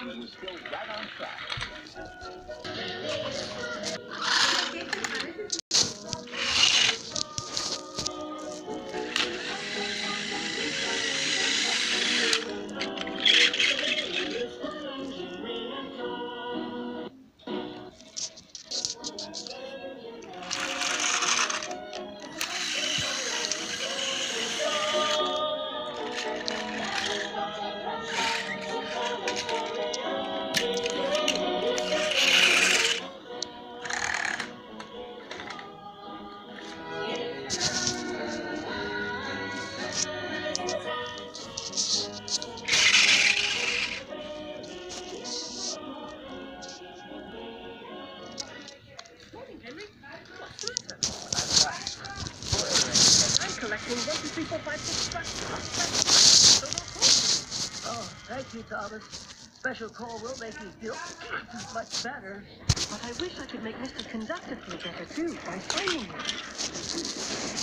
keeping you still right on track. I'm collecting 1, 2, 3, 4, 5, 6, 7. Oh, thank you, Thomas. Special call will make me feel much better. But I wish I could make Mr. Conductor feel better, too, by finding him.